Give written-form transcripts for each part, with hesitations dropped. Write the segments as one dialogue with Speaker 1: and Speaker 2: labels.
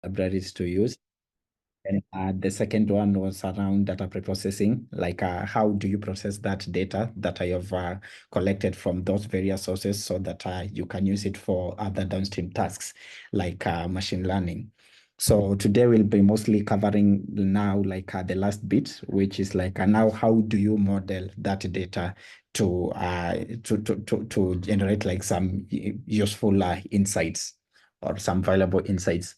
Speaker 1: libraries to use. And the second one was around data preprocessing, like how do you process that data that I have collected from those various sources so that you can use it for other downstream tasks like machine learning. So today we'll be mostly covering now like the last bit, which is like now how do you model that data to generate like some useful insights or some valuable insights.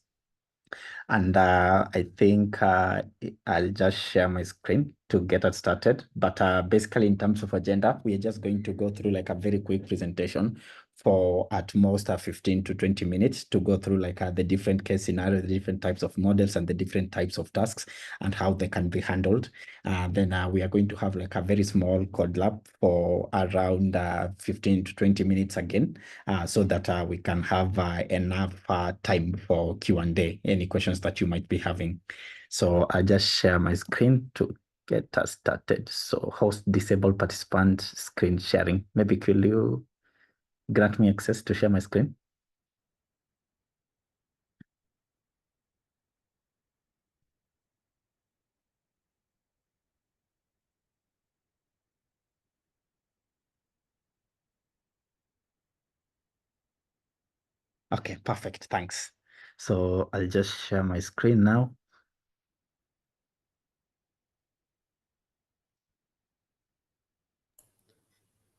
Speaker 1: And I think I'll just share my screen to get us started. But basically, in terms of agenda, we are just going to go through like a very quick presentation for at most 15 to 20 minutes to go through like the different case scenarios, the different types of models and the different types of tasks and how they can be handled. Then we are going to have like a very small code lab for around 15 to 20 minutes again, so that we can have enough time for Q&A, any questions that you might be having. So I'll just share my screen to get us started. So host disabled participant screen sharing. Maybe could you grant me access to share my screen? Okay, perfect. Thanks. So I'll just share my screen now.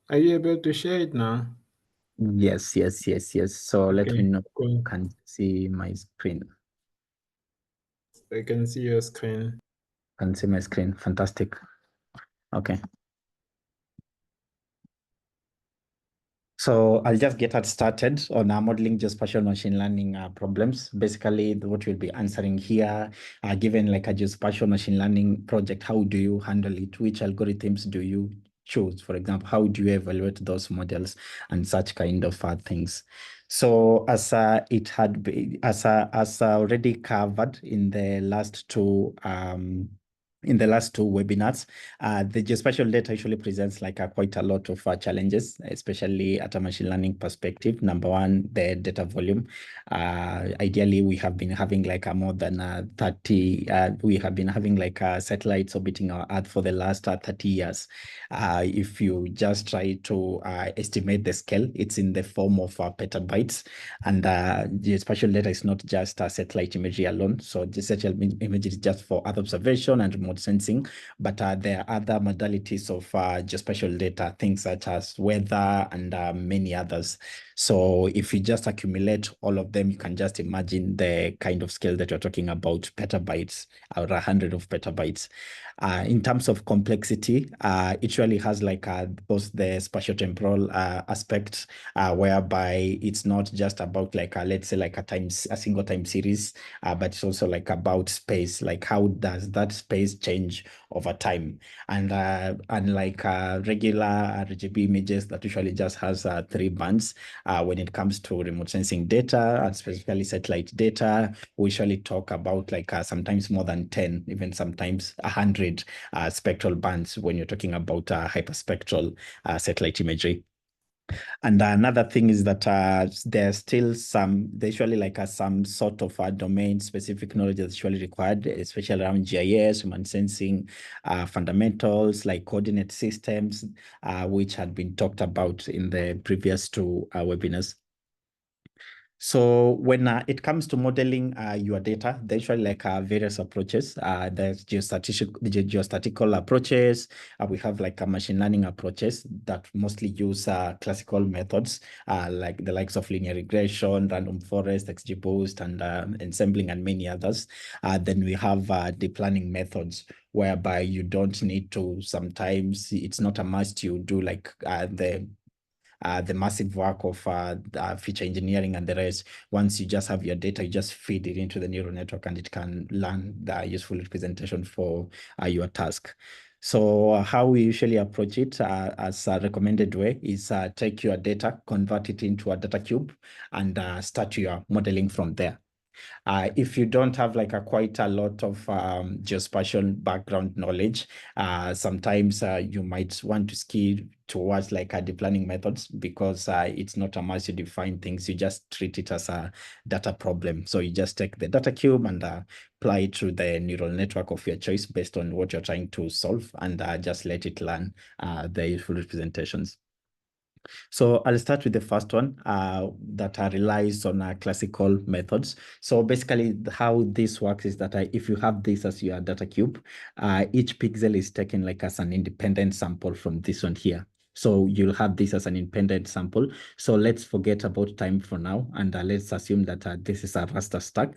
Speaker 2: Are you able to share it now?
Speaker 1: Yes. So let me know if
Speaker 2: cool.
Speaker 1: you can see my screen.
Speaker 2: I can see your screen.
Speaker 1: Can see my screen. Fantastic. Okay. So I'll just get us started on modeling geospatial machine learning problems. Basically, what we'll be answering here, given like a geospatial machine learning project, how do you handle it? Which algorithms do you choose? For example, how do you evaluate those models and such kind of things? So as it had been, as already covered in the last two webinars, the geospatial data usually presents like quite a lot of challenges, especially at a machine learning perspective. Number one, the data volume. Ideally, we have been having like more than 30, we have been having like satellites orbiting our Earth for the last 30 years. If you just try to estimate the scale, it's in the form of petabytes. And geospatial data is not just satellite imagery alone. So the satellite imagery is just for Earth observation and remote sensing, but there are other modalities of geospatial data, things such as weather and many others. So if you just accumulate all of them, you can just imagine the kind of scale that you're talking about, petabytes or 100 of petabytes. In terms of complexity, it really has like both the spatiotemporal aspect, whereby it's not just about like let's say like a single time series, but it's also like about space, like how does that space change over time. And unlike regular RGB images that usually just has 3 bands, when it comes to remote sensing data and specifically satellite data, we usually talk about like sometimes more than 10, even sometimes 100 spectral bands when you're talking about hyperspectral satellite imagery. And another thing is that there's usually like some sort of domain-specific knowledge that's usually required, especially around GIS, human sensing, fundamentals like coordinate systems, which had been talked about in the previous two webinars. So when it comes to modeling your data, there's usually like various approaches. There's geostatistical approaches. We have like machine learning approaches that mostly use classical methods, like the likes of linear regression, random forest, XGBoost, and ensembling, and many others. Then we have deep learning methods, whereby you don't need to, sometimes it's not a must you do like the massive work of feature engineering and the rest. Once you just have your data, you just feed it into the neural network and it can learn the useful representation for your task. So how we usually approach it as a recommended way is take your data, convert it into a data cube, and start your modeling from there. If you don't have like quite a lot of geospatial background knowledge, sometimes you might want to ski towards like deep learning methods because it's not a must you define things. You just treat it as a data problem. So you just take the data cube and apply it to the neural network of your choice based on what you're trying to solve, and just let it learn the useful representations. So I'll start with the first one that relies on classical methods. So basically how this works is that if you have this as your data cube, each pixel is taken like as an independent sample from this one here. So you'll have this as an independent sample. So let's forget about time for now, and let's assume that this is a raster stack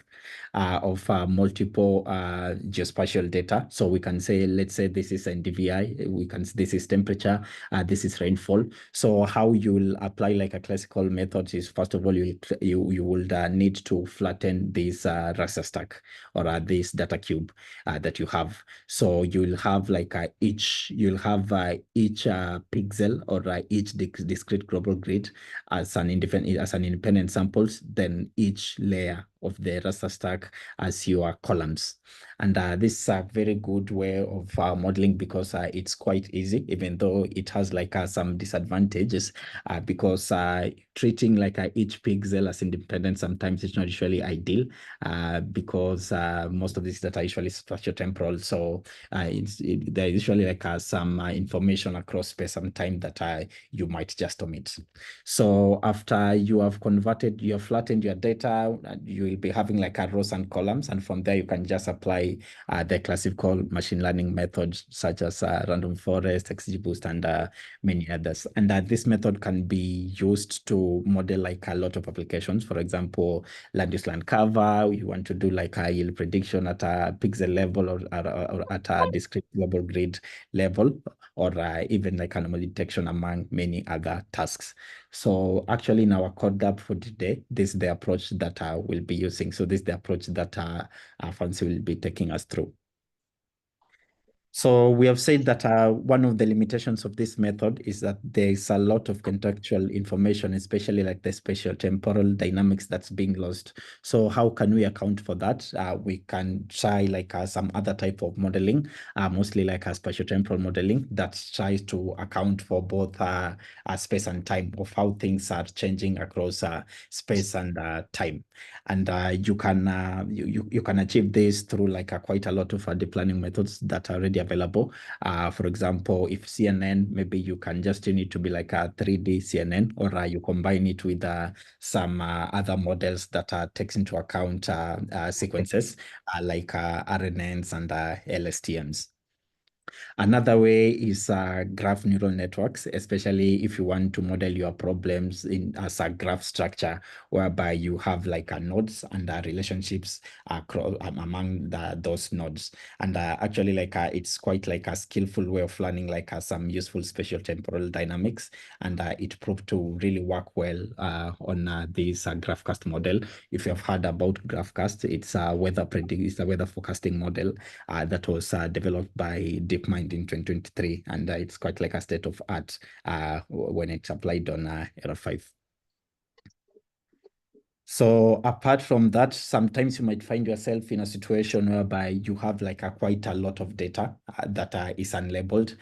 Speaker 1: of multiple geospatial data. So we can say, let's say this is NDVI, this is temperature, this is rainfall. So how you'll apply like a classical method is, first of all, you will need to flatten this raster stack or this data cube that you have. So you'll have like each pixel or each discrete global grid as an independent samples, then each layer of the raster stack as your columns. And this is a very good way of modeling because it's quite easy, even though it has like some disadvantages because treating like each pixel as independent sometimes it's not usually ideal because most of these data are usually spatiotemporal. So there's usually like some information across space and time that you might just omit. So after you have flattened your data, you will be having like rows and columns, and from there you can just apply the classical machine learning methods such as random forest, XGBoost, and many others. And this method can be used to model like a lot of applications. For example, land use land cover, you want to do like a yield prediction at a pixel level or at a discrete global grid level, or even like anomaly detection among many other tasks. So actually in our code lab for today, this is the approach that we'll be using. So this is the approach that Fancy will be taking us through. So we have said that one of the limitations of this method is that there's a lot of contextual information, especially like the spatial temporal dynamics that's being lost. So how can we account for that? We can try like some other type of modeling, mostly like a spatial temporal modeling that tries to account for both space and time, of how things are changing across space and time. And you can achieve this through like quite a lot of deep learning methods that are already available. For example, if CNN, maybe you can just turn it to be like a 3D CNN, or you combine it with some other models that takes into account sequences like RNNs and LSTMs. Another way is graph neural networks, especially if you want to model your problems as a graph structure, whereby you have like nodes and relationships among those nodes. And actually, like it's quite like a skillful way of learning like some useful spatial temporal dynamics. And it proved to really work well on this GraphCast model. If you have heard about GraphCast, it's a weather forecasting model that was developed by DeepMind in 2023, and it's quite like a state of art when it's applied on Era 5. So apart from that, sometimes you might find yourself in a situation whereby you have like quite a lot of data that is unlabeled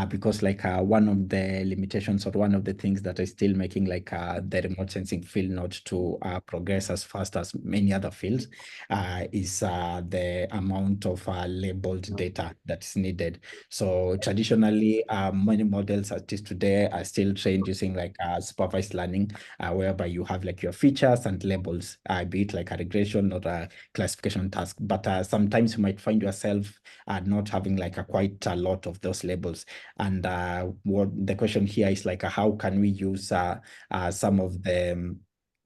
Speaker 1: because like one of the limitations or one of the things that is still making like the remote sensing field not to progress as fast as many other fields is the amount of labeled data that's needed. So traditionally, many models as is today are still trained using like supervised learning, whereby you have like your features and labels, be it like a regression or a classification task. But sometimes you might find yourself not having like quite a lot of those labels. And what the question here is like, how can we use some of the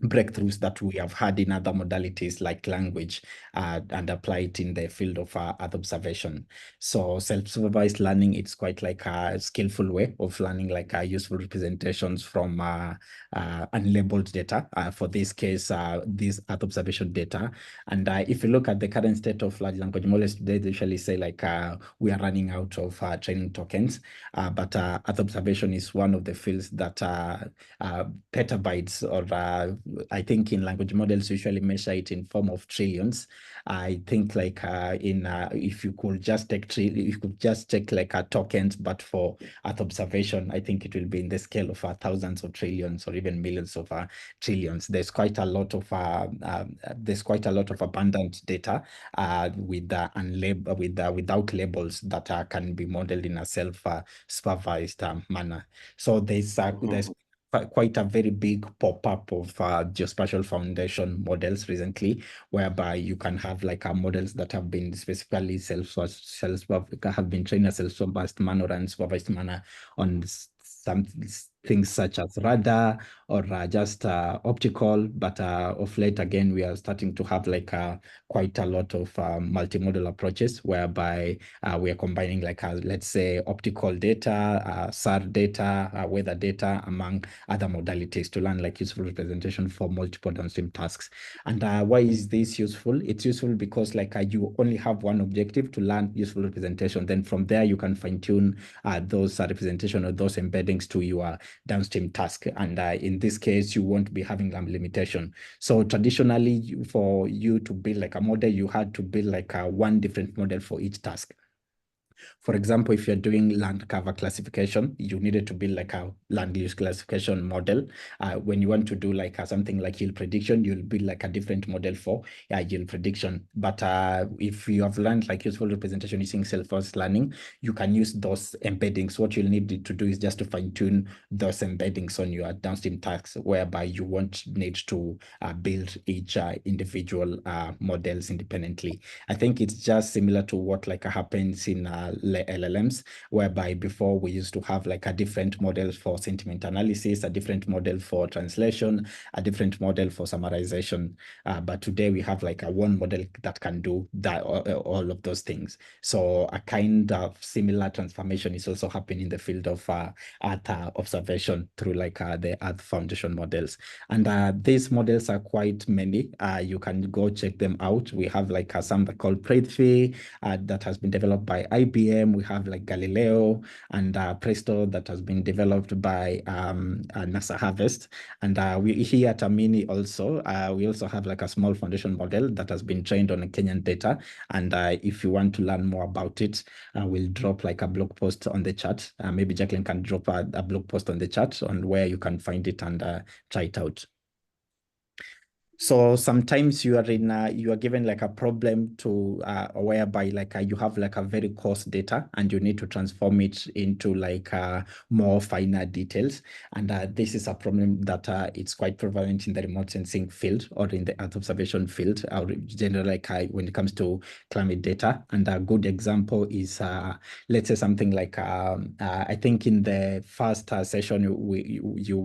Speaker 1: breakthroughs that we have had in other modalities like language and apply it in the field of earth observation. So self-supervised learning, it's quite like a skillful way of learning like useful representations from unlabeled data. For this case, this earth observation data. And if you look at the current state of large language models, they usually say like we are running out of training tokens, but earth observation is one of the fields that petabytes or I think in language models, usually measure it in form of trillions. I think like if you could just take like a tokens, but for Earth observation, I think it will be in the scale of thousands of trillions or even millions of trillions. There's quite a lot of abundant data without labels that can be modeled in a self-supervised manner. So there's quite a very big pop-up of geospatial foundation models recently, whereby you can have like models that have been specifically have been trained as self-supervised manner and supervised manner on some things such as radar or just optical. But of late, again, we are starting to have like quite a lot of multimodal approaches, whereby we are combining like let's say optical data, SAR data, weather data, among other modalities to learn like useful representation for multiple downstream tasks. And why is this useful? It's useful because like you only have one objective, to learn useful representation. Then from there, you can fine tune those representation or those embeddings to your downstream task. And in this case, you won't be having limitation. So traditionally, for you to build like a model, you had to build like one different model for each task. For example, if you're doing land cover classification, you needed to build like a land use classification model. When you want to do like something like yield prediction, you'll build like a different model for yield prediction. But if you have learned like useful representation using self-forced learning, you can use those embeddings. What you'll need to do is just to fine tune those embeddings on your downstream tasks, whereby you won't need to build each individual models independently. I think it's just similar to what like happens in LLMs, whereby before we used to have like a different model for sentiment analysis, a different model for translation, a different model for summarization. But today we have like a one model that can do that, all of those things. So a kind of similar transformation is also happening in the field of Earth observation through like the Earth Foundation models. And these models are quite many. You can go check them out. We have like some called Prithvi that has been developed by IBM. We have like Galileo and Presto that has been developed by NASA Harvest. And we here at Amini also, we also have like a small foundation model that has been trained on Kenyan data. And if you want to learn more about it, we'll drop like a blog post on the chat. Maybe Jacqueline can drop a blog post on the chat on where you can find it and try it out. So sometimes you are given like a problem to whereby like you have like a very coarse data and you need to transform it into like more finer details. And this is a problem that it's quite prevalent in the remote sensing field or in the Earth observation field, or generally like when it comes to climate data. And a good example is let's say something like I think in the first session you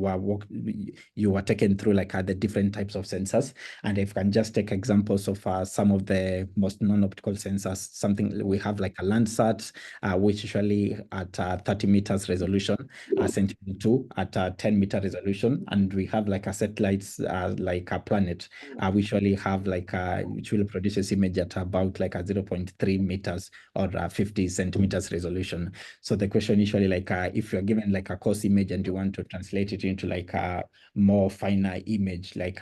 Speaker 1: were taken through like the different types of sensors. And if I can just take examples of some of the most non-optical sensors, something we have like a Landsat, which usually at 30 meters resolution, Sentinel-2 at 10-meter resolution, and we have like a satellites like a Planet, we usually have like which will produce this image at about like a 0.3 meters or 50 centimeters resolution. So the question usually like if you're given like a coarse image and you want to translate it into like a more finer image, like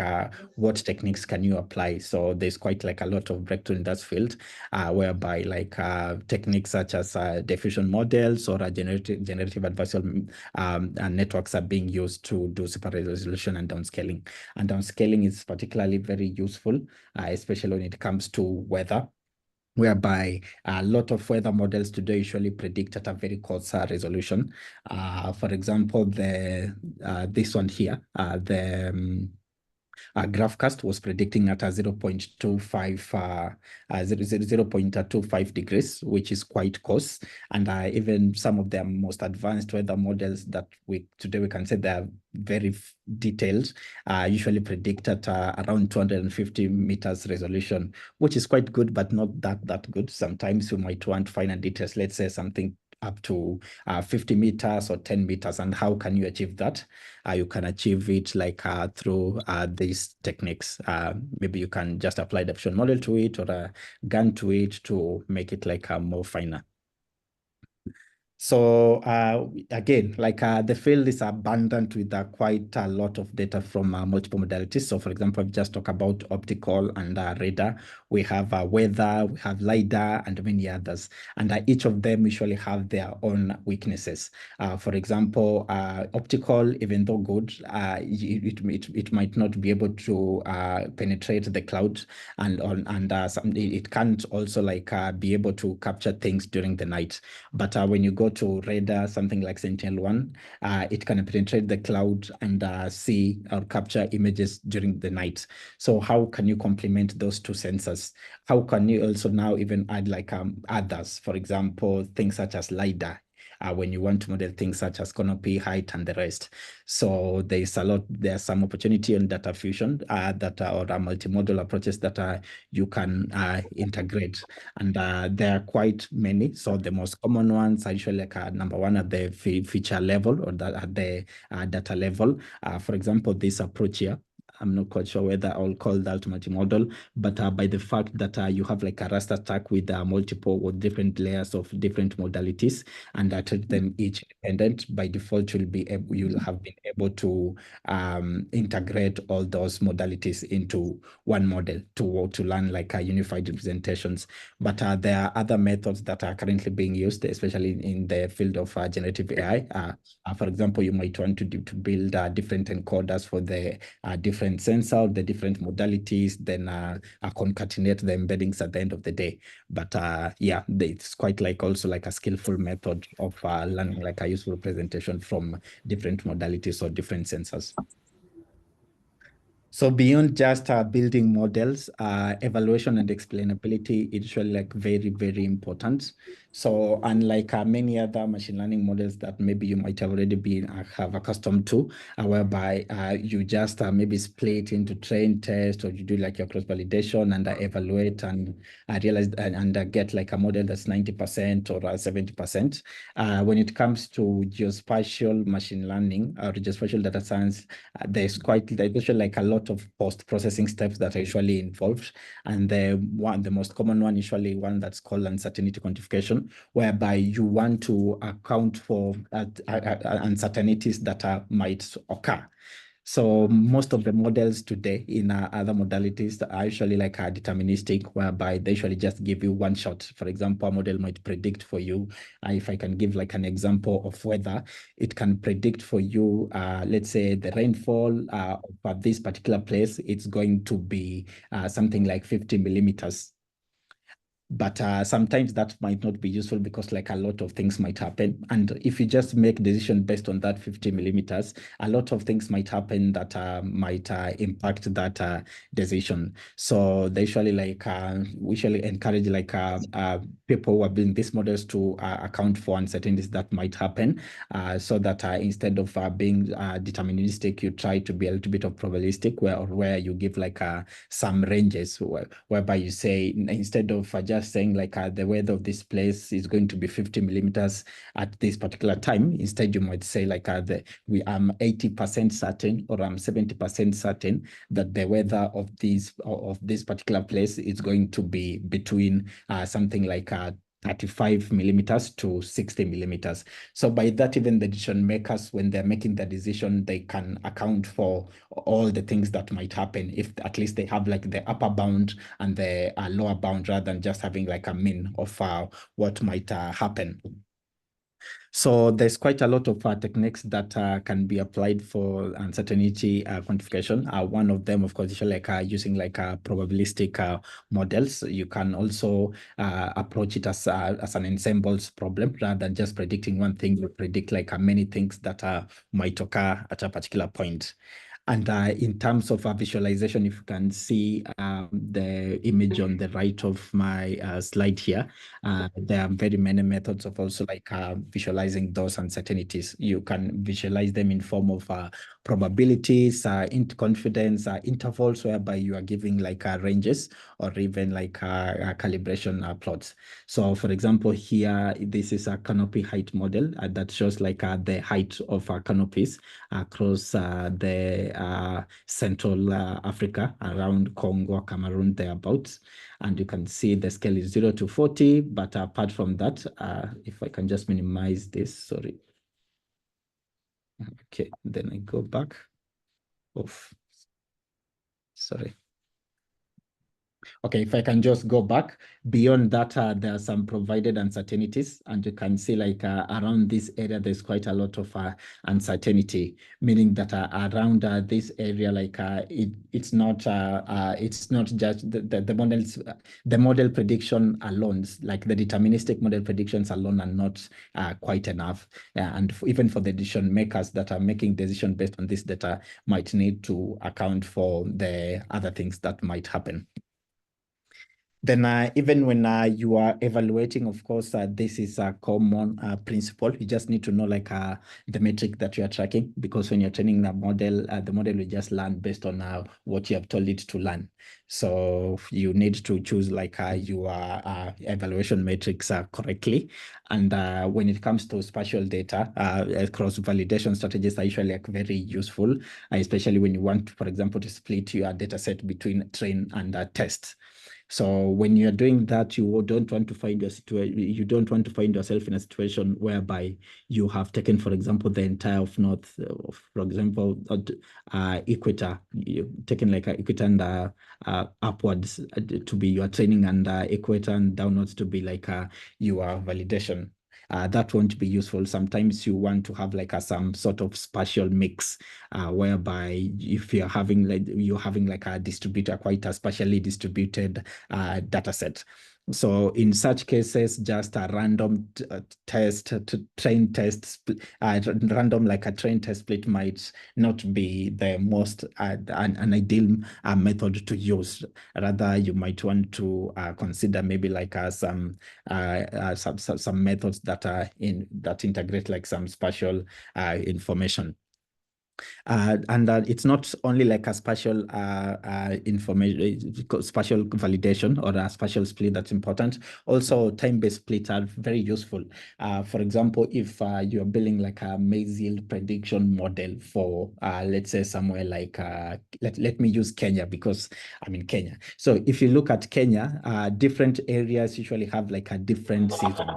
Speaker 1: what techniques can you apply? So there's quite like a lot of breakthrough in that field, whereby like techniques such as diffusion models or generative adversarial networks are being used to do super resolution and downscaling. And downscaling is particularly very useful, especially when it comes to weather, whereby a lot of weather models today usually predict at a very coarse resolution. For example, this one here, the GraphCast was predicting at a 0.25 degrees, which is quite coarse. And even some of their most advanced weather models that today we can say they are very detailed, usually predict at around 250 meters resolution, which is quite good, but not that good. Sometimes you might want finer details, let's say something up to 50 meters or 10 meters. And how can you achieve that? You can achieve it like through these techniques. Maybe you can just apply the diffusion model to it or a GAN to it to make it like more finer. So again, like the field is abundant with quite a lot of data from multiple modalities. So for example, I've just talked about optical and radar. We have weather, we have LiDAR, and many others. And each of them usually have their own weaknesses. For example, optical, even though good, it might not be able to penetrate the cloud, and it can't also like be able to capture things during the night. But when you go to radar, something like Sentinel-1, it can penetrate the cloud and see or capture images during the night. So how can you complement those two sensors? How can you also now even add like others, for example, things such as LiDAR? When you want to model things such as canopy, height, and the rest. So there's some opportunity in data fusion or multimodal approaches that you can integrate. And there are quite many. So the most common ones are usually like number one at the feature level or at the data level. For example, this approach here, I'm not quite sure whether I'll call that multimodal, but by the fact that you have like a raster stack with multiple or different layers of different modalities, and treat them each independent, by default you'll have been able to integrate all those modalities into one model to learn like unified representations. But there are other methods that are currently being used, especially in the field of generative AI. For example, you might want to build different encoders for the different sensors, the different modalities, then concatenate the embeddings at the end of the day. But yeah, it's quite like also like a skillful method of learning like a useful presentation from different modalities or different sensors. So beyond just building models, evaluation and explainability is usually like very, very important. So unlike many other machine learning models that maybe you might have already been have accustomed to, whereby you just maybe split into train, test, or you do like your cross validation and evaluate and realize and get like a model that's 90% or 70%. When it comes to geospatial machine learning or geospatial data science, there's usually like a lot of post-processing steps that are usually involved. And the most common one, usually one that's called uncertainty quantification, whereby you want to account for uncertainties that might occur. So most of the models today in other modalities are usually like deterministic, whereby they usually just give you one shot. For example, a model might predict for you, if I can give like an example of weather, it can predict for you, let's say the rainfall of this particular place, it's going to be something like 50 millimeters. But sometimes that might not be useful because like a lot of things might happen. And if you just make decision based on that 50 millimeters, a lot of things might happen that might impact that decision. So they usually like, we usually encourage like people who are building these models to account for uncertainties that might happen, so that instead of being deterministic, you try to be a little bit of probabilistic where you give like some ranges whereby you say, instead of just saying like the weather of this place is going to be 50 millimeters at this particular time, instead you might say like we am 80% certain or I'm 70% certain that the weather of this particular place is going to be between something like 35 millimeters to 60 millimeters. So by that, even the decision makers, when they're making the decision, they can account for all the things that might happen if at least they have like the upper bound and the lower bound, rather than just having like a mean of what might happen. So there's quite a lot of techniques that can be applied for uncertainty quantification. One of them, of course, is like using like probabilistic models. You can also approach it as an ensembles problem rather than just predicting one thing. You predict like many things that might occur at a particular point. And in terms of visualization, if you can see the image on the right of my slide here, there are very many methods of also like visualizing those uncertainties. You can visualize them in form of probabilities, confidence intervals, whereby you are giving like ranges or even like calibration plots. So for example, here, this is a canopy height model that shows like the height of canopies across the Central Africa, around Congo, Cameroon, thereabouts. And you can see the scale is 0 to 40. But apart from that, if I can just minimize this, sorry. Okay, then I go back. Oof. Sorry. Okay, if I can just go back, beyond that, there are some provided uncertainties, and you can see like around this area, there's quite a lot of uncertainty, meaning that around this area, like it's not just the models, the model prediction alone, like the deterministic model predictions alone are not quite enough. And even for the decision makers that are making decisions based on this data might need to account for the other things that might happen. Then even when you are evaluating, of course, this is a common principle. You just need to know like the metric that you are tracking, because when you're training the model will just learn based on what you have told it to learn. So you need to choose like your evaluation metrics correctly. And when it comes to spatial data, cross-validation strategies are usually like very useful, especially when you want, for example, to split your data set between train and test. So when you're doing that, you don't want to find yourself in a situation whereby you have taken, for example, the entire of North, for example, equator. You've taken like equator and upwards to be your training, and equator and downwards to be like your validation. That won't be useful. Sometimes you want to have like some sort of spatial mix, whereby if you're having like a distributor, quite a spatially distributed data set. So in such cases, just a random train test, random like a train test split might not be the most an ideal method to use. Rather, you might want to consider maybe like some methods that integrate like some spatial information. And it's not only like a spatial information, spatial validation or a spatial split that's important. Also, time-based splits are very useful. For example, if you're building like a maze yield prediction model for, let's say, somewhere like, let me use Kenya, because I'm in Kenya. So if you look at Kenya, different areas usually have like a different seasons.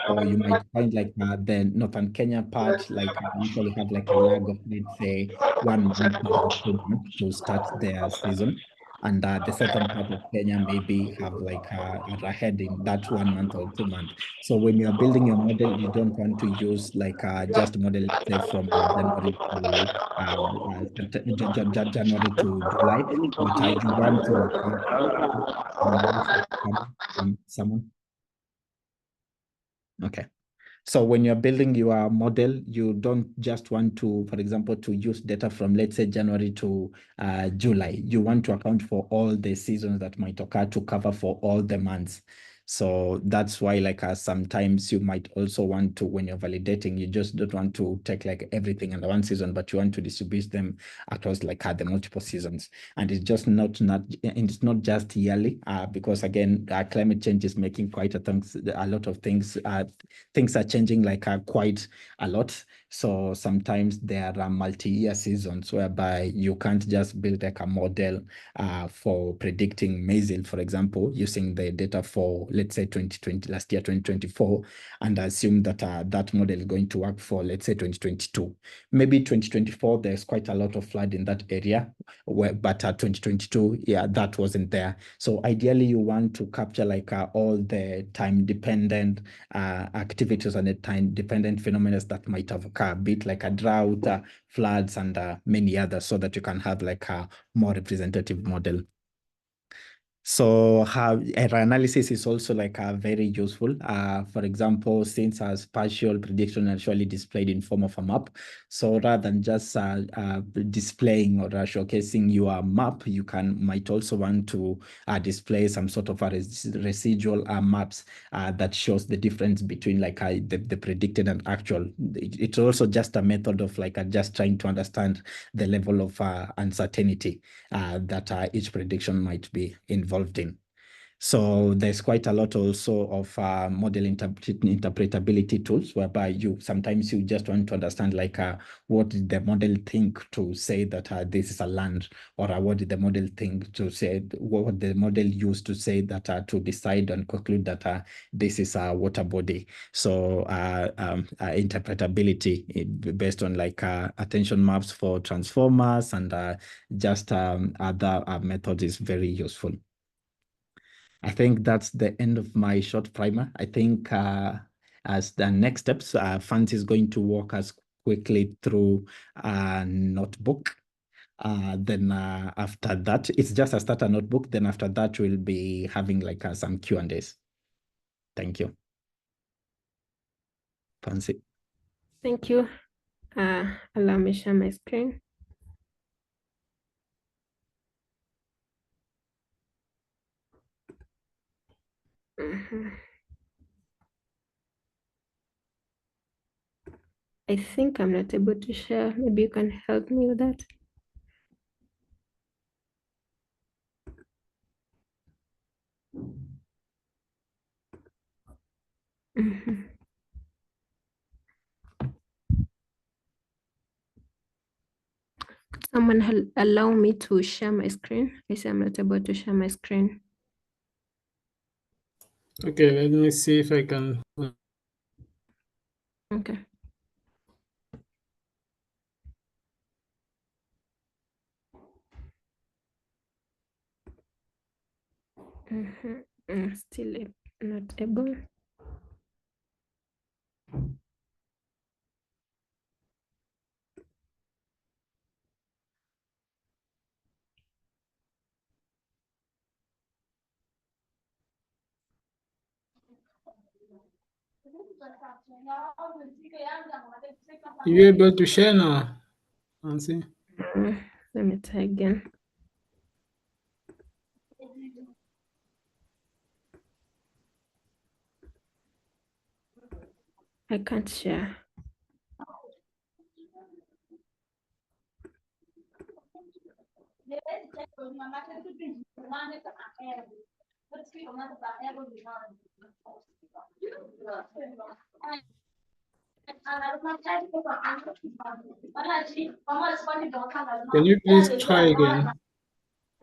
Speaker 1: So you might find like the northern Kenya part, like usually have like a lag of, let's say, 1 month or 2 months to start their season. And the southern part of Kenya maybe have like ahead in that 1 month or 2 months. So when you're building your model, you don't want to use like just a model, say from January to July, but you want to account someone. Okay. So when you're building your model, you don't just want to, for example, to use data from, let's say, January to July. You want to account for all the seasons that might occur to cover for all the months. So that's why like sometimes you might also want to, when you're validating, you just don't want to take like everything under one season, but you want to distribute them across like the multiple seasons. And it's just not it's not just yearly, because again, climate change is making quite a lot of things. Things are changing like quite a lot. So sometimes there are multi-year seasons whereby you can't just build like a model for predicting maize yield, for example, using the data for, let's say, 2020, last year, 2024, and assume that that model is going to work for, let's say, 2022. Maybe 2024, there's quite a lot of flood in that area, but 2022, yeah, that wasn't there. So ideally, you want to capture like all the time-dependent activities and the time-dependent phenomena that might have occurred, a bit like a drought, floods, and many others, so that you can have like a more representative model. So error analysis is also like very useful. For example, since our spatial prediction are actually displayed in form of a map, so rather than just displaying or showcasing your map, you might also want to display some sort of a residual maps that shows the difference between like the predicted and actual. It's also just a method of like just trying to understand the level of uncertainty that each prediction might be involved in. So there's quite a lot also of model interpretability tools, whereby you sometimes you just want to understand like what did the model think to say that this is a land, or what did the model think to say, what the model used to say that to decide and conclude that this is a water body. So interpretability based on like attention maps for transformers and just other methods is very useful. I think that's the end of my short primer. I think as the next steps, Fancy is going to walk us quickly through a notebook. Then after that, it's just a starter notebook. Then after that, we'll be having like some Q&As. Thank you. Fancy.
Speaker 3: Thank you. Allow me to share my screen. I think I'm not able to share. Maybe you can help me with that. Someone allow me to share my screen. I say I'm not able to share my screen.
Speaker 2: Okay, let me see if I can.
Speaker 3: Okay. I'm still not able.
Speaker 2: You able to share now, Nancy?
Speaker 3: Let me try again. I can't share.
Speaker 2: Can you please try again?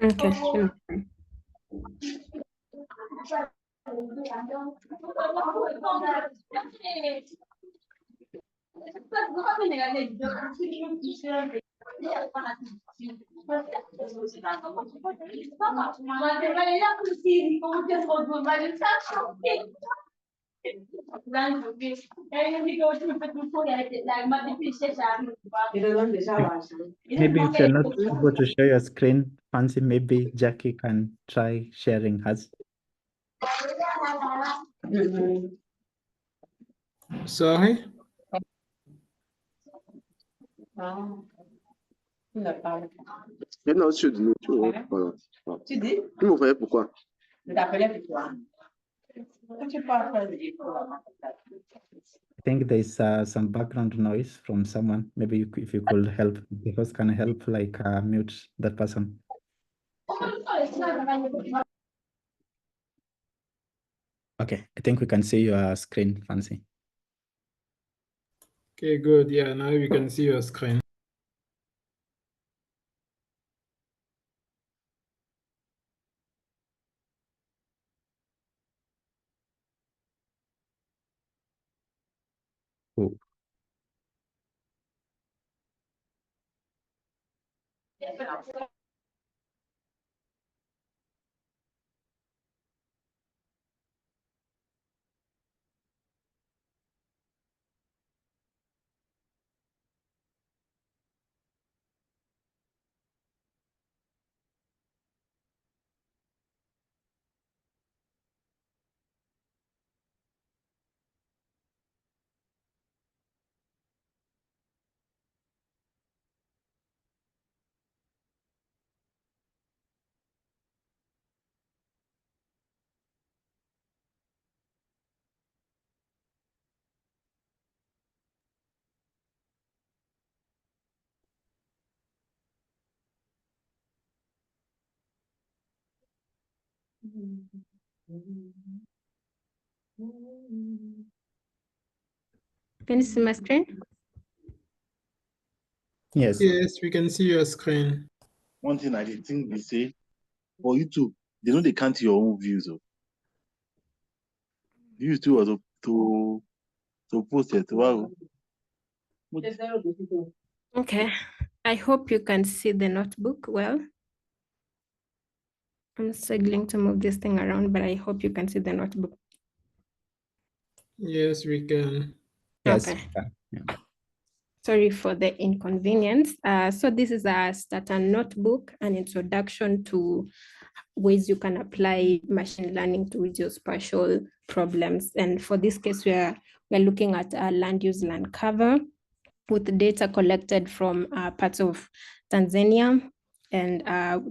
Speaker 3: Okay. Let me try.
Speaker 1: Maybe if you're not able to share your screen, Fancy, maybe Jackie can try sharing hers.
Speaker 2: Sorry?
Speaker 4: Maintenant, je suis de nous. Voilà. Tu dis? Tu m'envoyais pourquoi? Je t'appelais pourquoi? Tu parles pas de
Speaker 1: I think there's some background noise from someone. Maybe if you could help, the host can help like mute that person. Okay, I think we can see your screen, Fancy.
Speaker 2: Okay, good. Yeah, now we can see your screen.
Speaker 1: Cool.
Speaker 3: Can you see my screen?
Speaker 1: Yes.
Speaker 2: Yes, we can see your screen.
Speaker 5: One thing I did think we say, for YouTube, they know they count your own views. Oh. Views too are to post it. Wow.
Speaker 3: Okay, I hope you can see the notebook well. I'm struggling to move this thing around, but I hope you can see the notebook.
Speaker 2: Yes, we can.
Speaker 1: Yes.
Speaker 3: Okay.
Speaker 1: Yeah.
Speaker 3: Sorry for the inconvenience. So this is a starter notebook, an introduction to ways you can apply machine learning to geospatial problems. And for this case, we're looking at a land use land cover with data collected from parts of Tanzania. And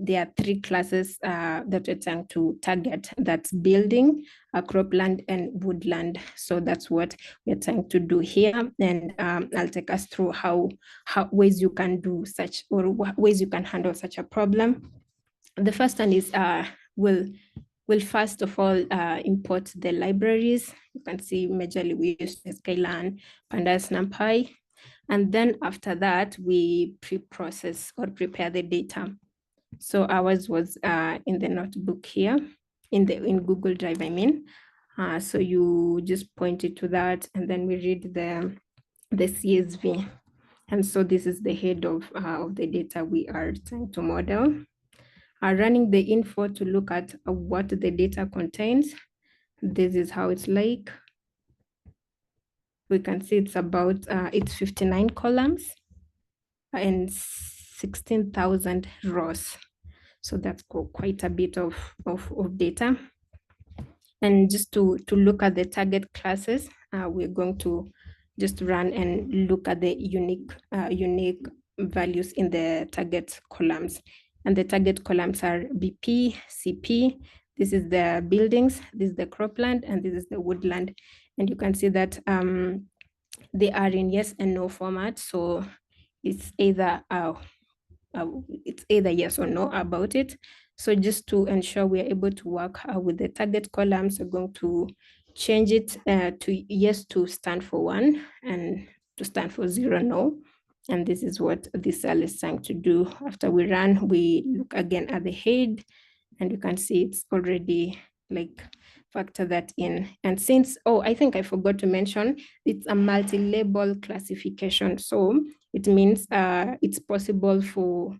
Speaker 3: there are three classes that we're trying to target. That's building, cropland, and woodland. So that's what we're trying to do here. And I'll take us through how ways you can do such, or ways you can handle such a problem. The first one is we'll first of all import the libraries. You can see majorly we use sklearn, pandas, numpy. And then after that, we pre-process or prepare the data. So ours was in the notebook here, in Google Drive, I mean. So you just point it to that, and then we read the CSV. And so this is the head of the data we are trying to model. Running the info to look at what the data contains. This is how it's like. We can see it's about, it's 59 columns and 16,000 rows. So that's quite a bit of data. And just to look at the target classes, we're going to just run and look at the unique values in the target columns. And the target columns are BP, CP, this is the buildings, this is the cropland, and this is the woodland. And you can see that they are in yes and no format. So it's either yes or no about it. So just to ensure we are able to work with the target columns, we're going to change it to yes to stand for 1 and to stand for 0, no. And this is what this cell is trying to do. After we run, we look again at the head, and you can see it's already like factor that in. And since, I think I forgot to mention, it's a multi-label classification. So it means it's possible for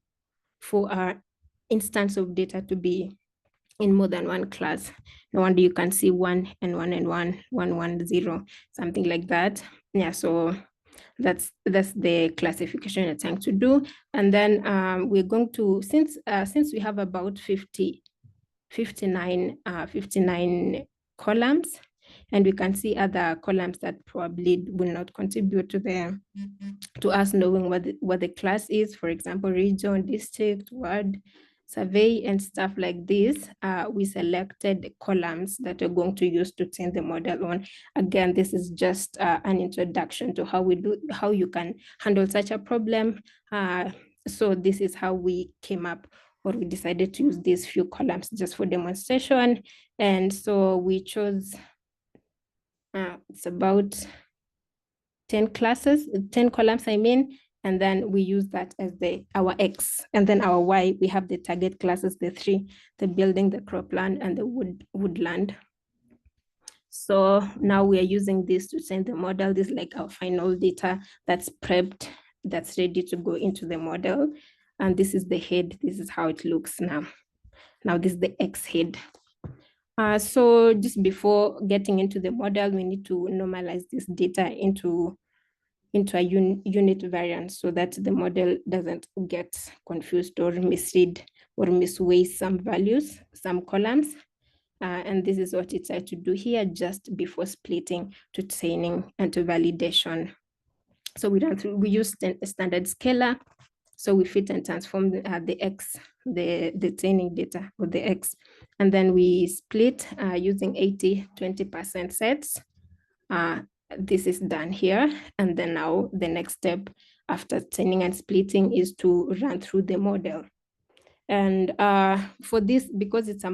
Speaker 3: an instance of data to be in more than one class. No wonder you can see 1 and 1 and 1, 1, 1, 0, something like that. Yeah, so that's the classification you're trying to do. And then we're going to, since we have about 59 columns, and we can see other columns that probably will not contribute to us knowing what the class is, for example, region, district, ward, survey, and stuff like this. We selected columns that we're going to use to train the model on. Again, this is just an introduction to how you can handle such a problem. So this is how we came up, or we decided to use these few columns just for demonstration. And so we chose, it's about 10 columns, I mean, and then we use that as our X, and then our Y, we have the target classes, the 3, the building, the cropland, and the woodland. So now we are using this to train the model. This is like our final data that's prepped, that's ready to go into the model. And this is the head. This is how it looks now. Now this is the X head. So just before getting into the model, we need to normalize this data into a unit variance so that the model doesn't get confused or misread or misweigh some values, some columns. And this is what it tried to do here just before splitting to training and to validation. So we use standard scalar. So we fit and transform the X, the training data or the X. And then we split using 80-20% sets. This is done here. And then now the next step after training and splitting is to run through the model. And for this, because it's a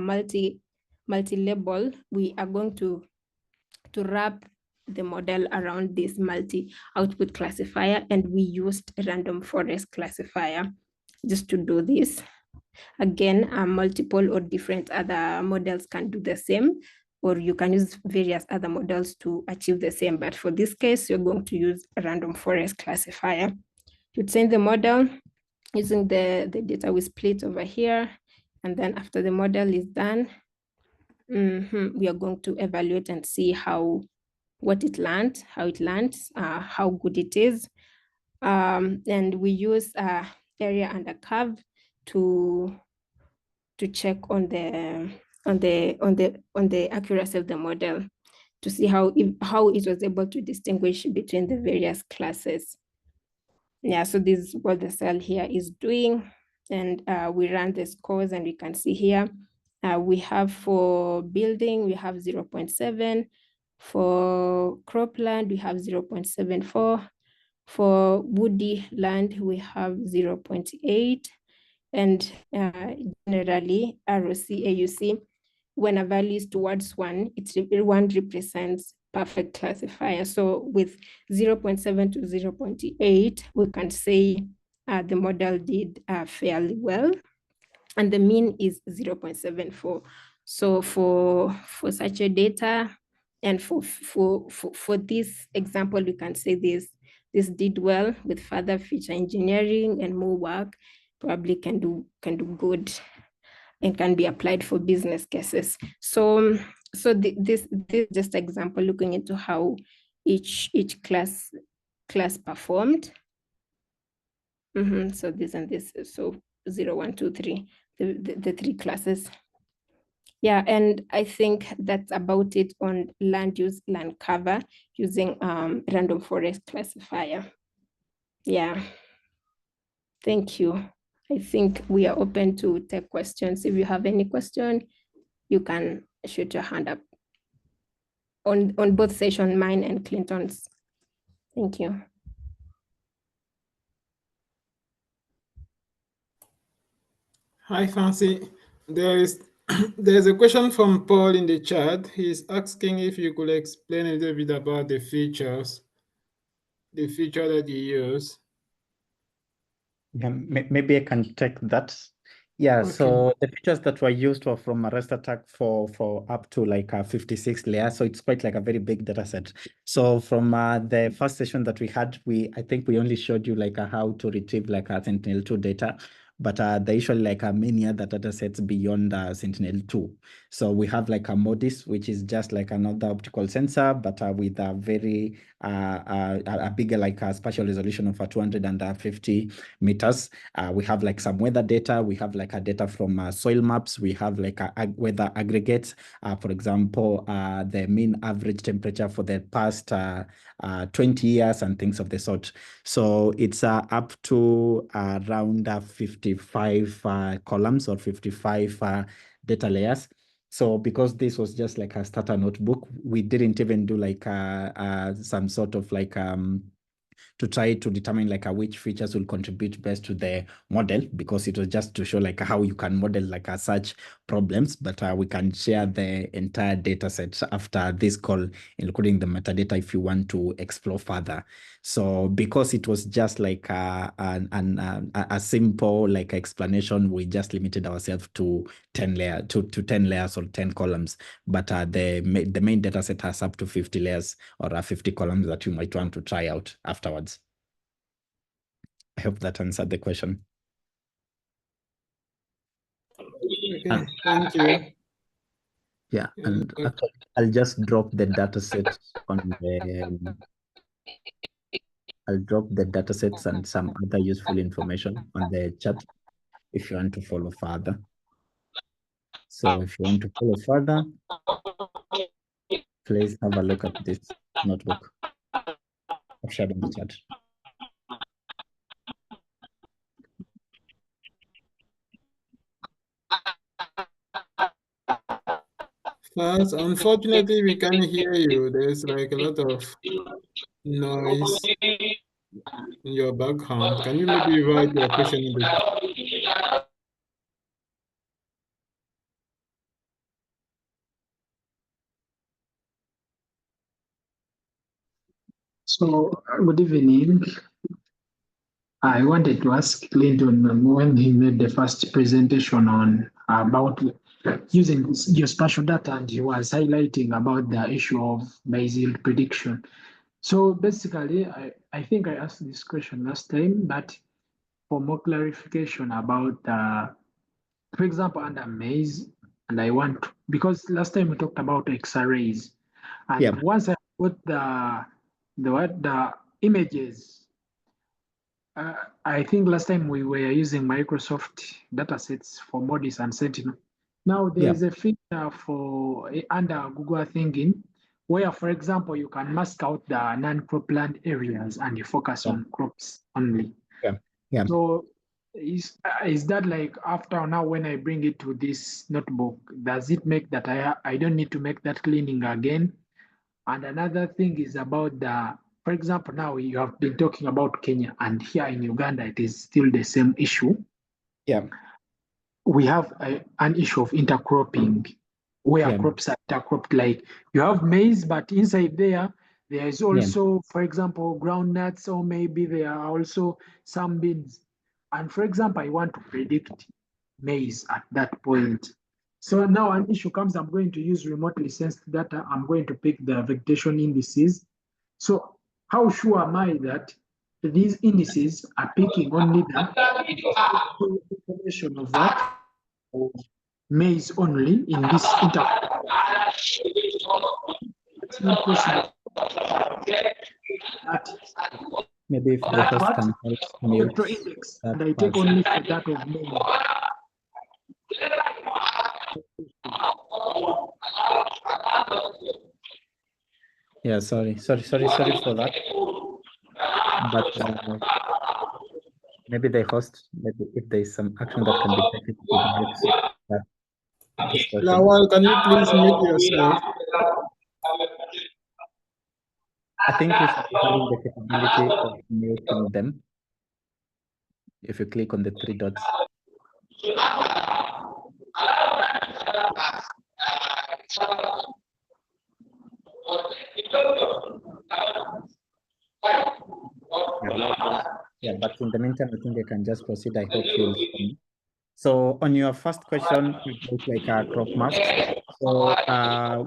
Speaker 3: multi-label, we are going to wrap the model around this multi-output classifier, and we used a random forest classifier just to do this. Again, multiple or different other models can do the same, or you can use various other models to achieve the same. But for this case, you're going to use a random forest classifier. You train the model using the data we split over here. And then after the model is done, we are going to evaluate and see what it learned, how it lands, how good it is. And we use area under curve to check on the accuracy of the model, to see how it was able to distinguish between the various classes. Yeah, so this is what the cell here is doing. And we run the scores, and we can see here, we have for building, we have 0.7. For cropland, we have 0.74. For woody land, we have 0.8. And generally, ROC, AUC, when a value is towards 1, one represents perfect classifier. So with 0.7 to 0.8, we can say the model did fairly well, and the mean is 0.74. So for such a data, and for this example, we can say this did well. With further feature engineering and more work, probably can do good and can be applied for business cases. So this is just an example looking into how each class performed. So this and this, so 0, 1, 2, 3, the 3 classes. Yeah, and I think that's about it on land use, land cover using random forest classifier. Yeah, thank you. I think we are open to take questions. If you have any question, you can shoot your hand up on both session, mine and Clinton's. Thank you.
Speaker 2: Hi, Fancy. There's a question from Paul in the chat. He's asking if you could explain a little bit about the feature that you use.
Speaker 1: Yeah, maybe I can take that. Yeah,
Speaker 2: Okay.
Speaker 1: so the features that were used were from a REST attack for up to like 56 layers. So it's quite like a very big data set. So from the first session that we had, I think we only showed you like how to retrieve like a Sentinel-2 data. But there usually like many other data sets beyond Sentinel-2. So we have like a MODIS, which is just like another optical sensor, but with a very a bigger like spatial resolution of 250 meters. We have like some weather data. We have like a data from soil maps. We have like a weather aggregates. For example, the mean average temperature for the past 20 years and things of the sort. So it's up to around 55 columns or 55 data layers. So because this was just like a starter notebook, we didn't even do like some sort of like to try to determine like which features will contribute best to the model, because it was just to show like how you can model like such problems. But we can share the entire data set after this call, including the metadata, if you want to explore further. So because it was just like a simple like explanation, we just limited ourselves to 10 layers to 10 layers or 10 columns. But the main data set has up to 50 layers or 50 columns that you might want to try out afterwards. I hope that answered the question.
Speaker 2: Okay, thank you.
Speaker 1: Yeah, and I'll just drop the data set on the I'll drop the data sets and some other useful information on the chat if you want to follow further. So if you want to follow further, please have a look at this notebook I've shared in the chat.
Speaker 2: First, unfortunately, we can't hear you. There's like a lot of noise in your background. Can you maybe write your question in the
Speaker 6: So, good evening. I wanted to ask Clinton when he made the first presentation on about using geospatial data, and he was highlighting about the issue of maize yield prediction. So basically, I think I asked this question last time, but for more clarification about, for example, under maize, and I want, because last time we talked about X-rays, and
Speaker 1: Yeah.
Speaker 6: once I put the images, I think last time we were using Microsoft datasets for Modis and Sentinel. Now there is a feature for under Google Thinking where, for example, you can mask out the non-cropland areas and you focus on crops only.
Speaker 1: Yeah.
Speaker 6: So is that like after now when I bring it to this notebook, does it make that I don't need to make that cleaning again? And another thing is about the, for example, now you have been talking about Kenya, and here in Uganda, it is still the same issue.
Speaker 1: Yeah.
Speaker 6: We have an issue of intercropping, where crops are intercropped. Like you have maize, but inside there is also, for example, groundnuts, or maybe there are also some beans. And for example, I want to predict maize at that point. So now an issue comes, I'm going to use remotely sensed data. I'm going to pick the vegetation indices. So how sure am I that these indices are picking only the information of what? Of maize only in this interval? It's not possible.
Speaker 1: Maybe if the host can help mute
Speaker 6: index,
Speaker 1: that
Speaker 6: and I take
Speaker 1: person.
Speaker 6: only for that of maize.
Speaker 1: Yeah, sorry for that. But maybe the host, maybe if there is some action that can be taken to mute that discussion.
Speaker 2: Lawal, can you please mute yourself?
Speaker 1: I think you should be having the capability of muting them. If you click on the three dots. Yeah, but in the meantime, I think I can just proceed. I hope you'll see me. So on your first question, it looks like a crop masks. So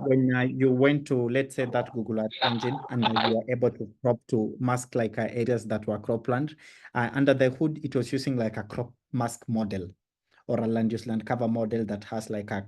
Speaker 1: when you went to, let's say, that Google Earth engine, and you were able to crop to mask like areas that were cropland, under the hood, it was using like a crop mask model, or a land use land cover model that has like a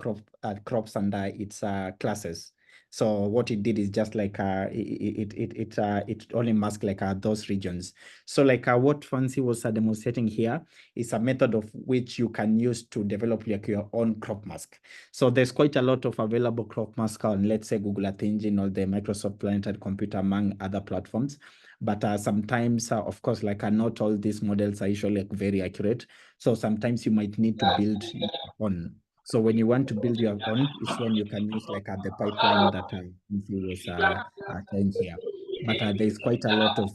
Speaker 1: crops under its classes. So what it did is just like it only masked like those regions. So like what Fancy was demonstrating here is a method of which you can use to develop like your own crop mask. So there's quite a lot of available crop mask on, let's say, Google Earth Engine or the Microsoft Planetary Computer, among other platforms. But sometimes, of course, like not all these models are usually like very accurate. So sometimes you might need to build your own. So when you want to build your own, is when you can use like the pipeline that he was showing here. But there's quite a lot of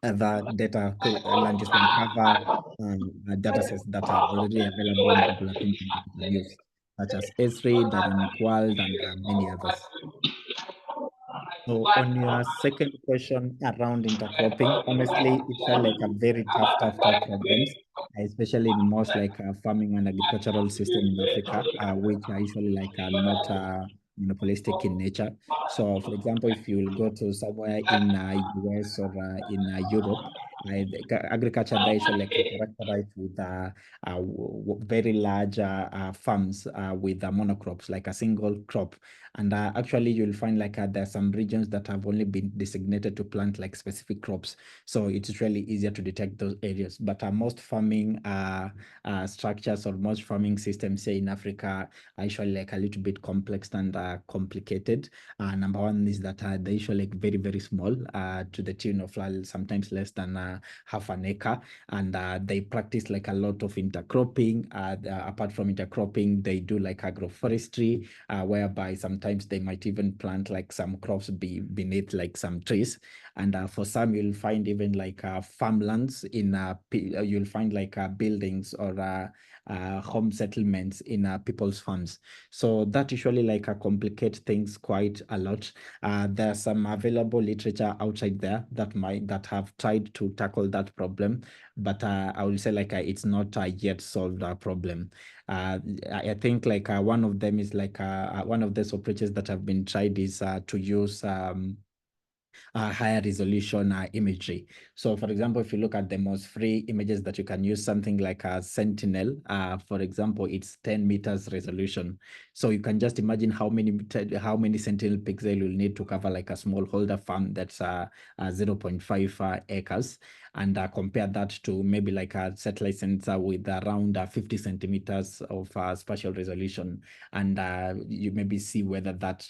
Speaker 1: other data land use land cover data sets that are already available on Google Earth Engine that you can use, such as Esri, Dynamic World, and many others. So on your second question around intercropping, honestly, it's like a very tough problems, especially in most like farming and agricultural system in Africa, which are usually like not monopolistic in nature. So for example, if you will go to somewhere in US or in Europe, agriculture there is like characterized with very large farms with monocrops, like a single crop. And actually, you'll find like there are some regions that have only been designated to plant like specific crops. So it's really easier to detect those areas. But most farming structures or most farming systems, say in Africa, are usually like a little bit complex and complicated. Number one is that they're usually like very, very small, to the tune of sometimes less than half an acre. And they practice like a lot of intercropping. Apart from intercropping, they do like agroforestry, whereby sometimes they might even plant like some crops beneath like some trees. And for some, you'll find even like farmlands in, you'll find like buildings or home settlements in people's farms. So that usually like complicate things quite a lot. There's some available literature outside there that have tried to tackle that problem, but I will say like it's not yet solved a problem. I think like one of them is like one of those approaches that have been tried is to use higher resolution imagery. So for example, if you look at the most free images that you can use, something like a Sentinel, for example, it's 10 meters resolution. So you can just imagine how many Sentinel pixel you'll need to cover like a smallholder farm that's 0.5 acres, and compare that to maybe like a satellite sensor with around 50 centimeters of spatial resolution, and you maybe see whether that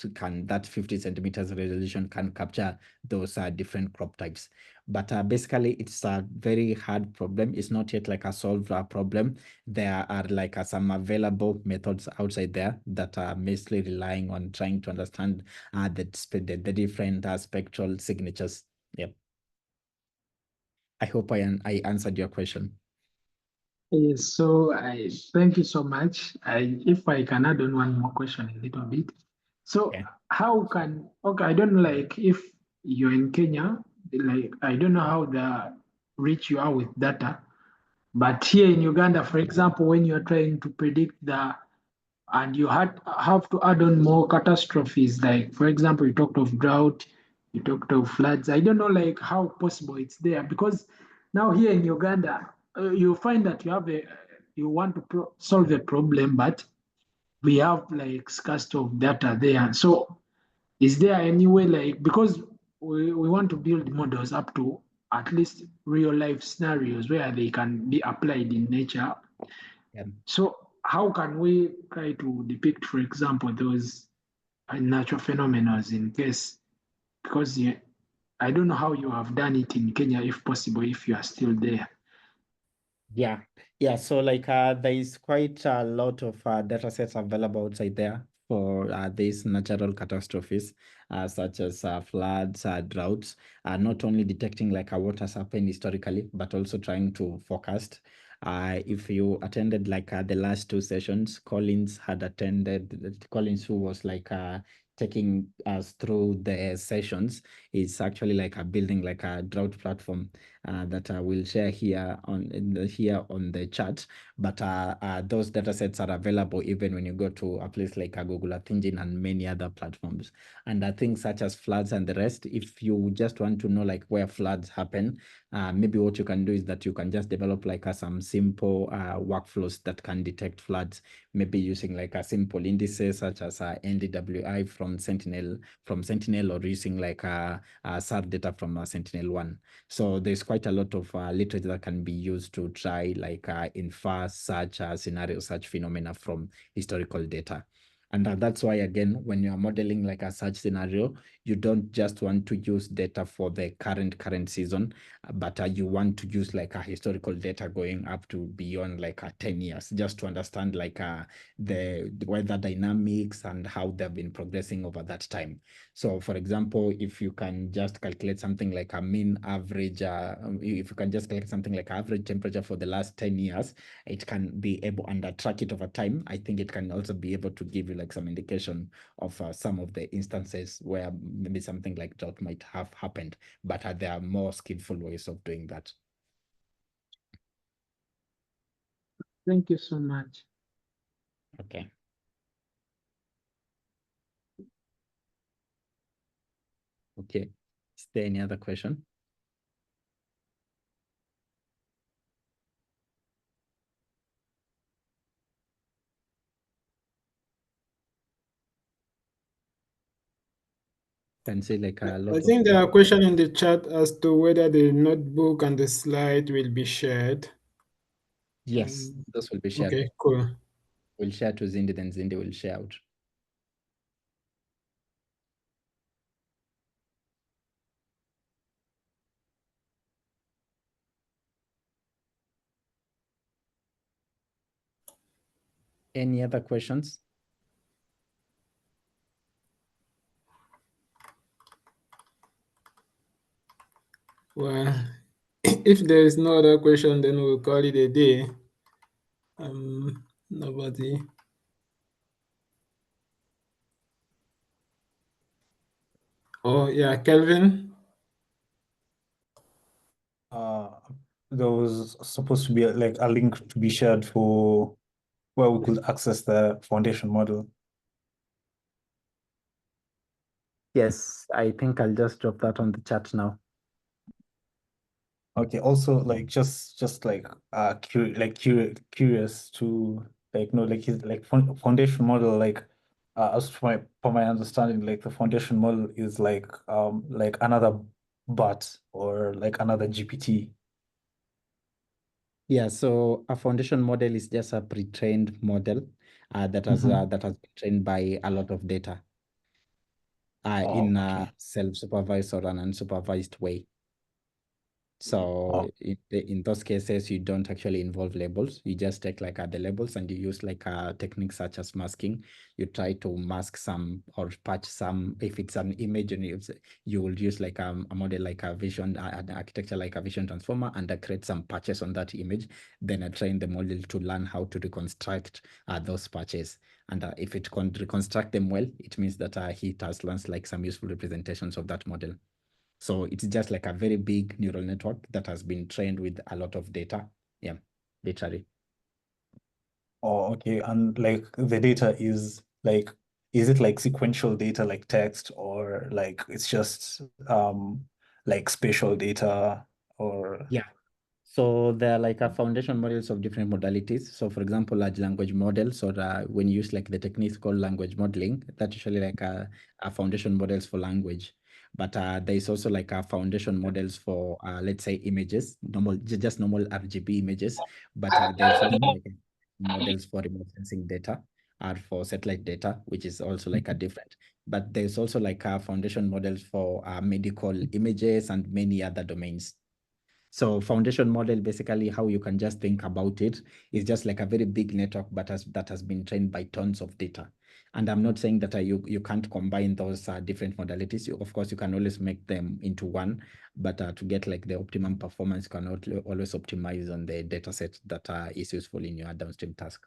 Speaker 1: 50 centimeters resolution can capture those different crop types. But basically, it's a very hard problem. It's not yet like a solved problem. There are like some available methods outside there that are mostly relying on trying to understand the different spectral signatures. Yep. I hope I answered your question.
Speaker 6: Yes, so I thank you so much. If I can add on one more question a little bit. So
Speaker 1: Okay.
Speaker 6: how can, okay, I don't know, like if you're in Kenya, like I don't know how rich you are with data, but here in Uganda, for example, when you're trying to predict and you have to add on more catastrophes, like for example, you talked of drought, you talked of floods. I don't know like how possible it's there, because now here in Uganda, you find that you want to solve a problem, but we have like scarcity of data there. So is there any way, like, because we want to build models up to at least real life scenarios where they can be applied in nature?
Speaker 1: Yeah.
Speaker 6: So how can we try to depict, for example, those natural phenomena in case, because I don't know how you have done it in Kenya, if possible, if you are still there.
Speaker 1: Yeah. So like there is quite a lot of data sets available outside there for these natural catastrophes, such as floods, droughts, not only detecting like what has happened historically, but also trying to forecast. If you attended like the last two sessions, Collins, who was like taking us through the sessions, is actually like building like a drought platform that I will share here on the chat. But those data sets are available even when you go to a place like Google Earth Engine and many other platforms. And things such as floods and the rest, if you just want to know like where floods happen, maybe what you can do is that you can just develop like some simple workflows that can detect floods, maybe using like a simple indices such as NDWI from Sentinel, or using like SAR data from Sentinel-1. So there's quite a lot of literature that can be used to try like infer such scenarios, such phenomena from historical data. And that's why, again, when you're modeling like a such scenario, you don't just want to use data for the current season, but you want to use like a historical data going up to beyond like 10 years, just to understand like the weather dynamics and how they've been progressing over that time. So for example, if you can just calculate something like a mean average, if you can just calculate something like average temperature for the last 10 years, it can be able and track it over time. I think it can also be able to give you like some indication of some of the instances where maybe something like drought might have happened, but there are more skillful ways of doing that.
Speaker 6: Thank you so much.
Speaker 1: Okay. Okay. Is there any other question? Can say like a lot.
Speaker 2: I think there are questions in the chat as to whether the notebook and the slide will be shared.
Speaker 1: Yes, those will be shared.
Speaker 2: Okay, cool.
Speaker 1: We'll share to Zindi, then Zindi will share out. Any other questions?
Speaker 2: Well, if there is no other question, then we'll call it a day. Nobody. Oh, yeah, Kelvin.
Speaker 7: There was supposed to be like a link to be shared for where we could access the foundation model.
Speaker 1: Yes, I think I'll just drop that on the chat now.
Speaker 7: Okay. Also, like just like curious to like know like his like foundation model like as for my understanding, like the foundation model is like another bot or like another GPT.
Speaker 1: Yeah, so a foundation model is just a pre-trained model that has been trained by a lot of data in a self-supervised or an unsupervised way. So in those cases, you don't actually involve labels. You just take like the labels and you use like a technique such as masking. You try to mask some or patch some. If it's an image, and you will use like a model like a vision, an architecture like a vision transformer, and create some patches on that image. Then I train the model to learn how to reconstruct those patches. And if it can reconstruct them well, it means that he has learned like some useful representations of that model. So it's just like a very big neural network that has been trained with a lot of data. Yeah, literally.
Speaker 7: Oh, okay. And like the data is it like sequential data like text, or like it's just like spatial data, or
Speaker 1: Yeah. So there are like a foundation models of different modalities. So for example, large language models, or when you use like the techniques called language modeling, that's usually like a foundation models for language. But there is also like a foundation models for let's say images, just normal RGB images. But there's also like models for remote sensing data or for satellite data, which is also like a different. But there's also like a foundation models for medical images and many other domains. So foundation model, basically how you can just think about it, is just like a very big network, but that has been trained by tons of data. And I'm not saying that you can't combine those different modalities. Of course, you can always make them into one, but to get like the optimum performance, you can always optimize on the data set that is useful in your downstream task.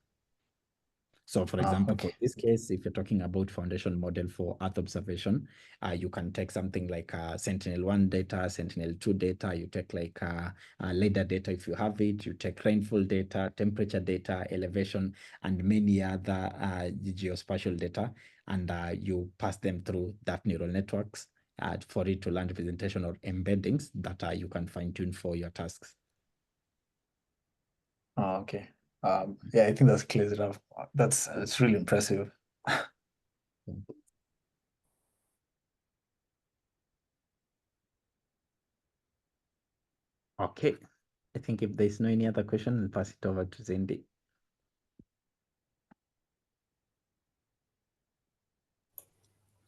Speaker 1: So for example, for this case, if you're talking about foundation model for Earth observation, you can take something like Sentinel-1 data, Sentinel-2 data, you take like LiDAR data if you have it, you take rainfall data, temperature data, elevation, and many other geospatial data, and you pass them through that neural networks for it to learn representation or embeddings that you can fine tune for your tasks.
Speaker 7: Oh, okay. Yeah, I think that's clear enough. It's really impressive.
Speaker 1: Okay. I think if there's no any other question, I'll pass it over to Zindi.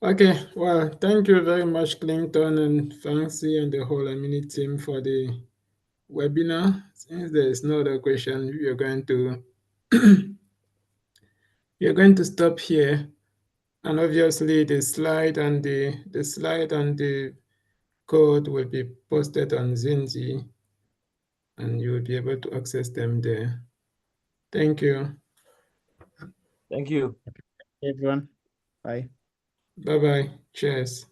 Speaker 2: Okay, well, thank you very much, Clinton and Fancy and the whole Amini team for the webinar. Since there is no other question, we are going to stop here. And obviously the slide and the code will be posted on Zindi, and you will be able to access them there. Thank you.
Speaker 5: Thank you.
Speaker 1: Hey everyone. Bye.
Speaker 2: Bye-bye. Cheers.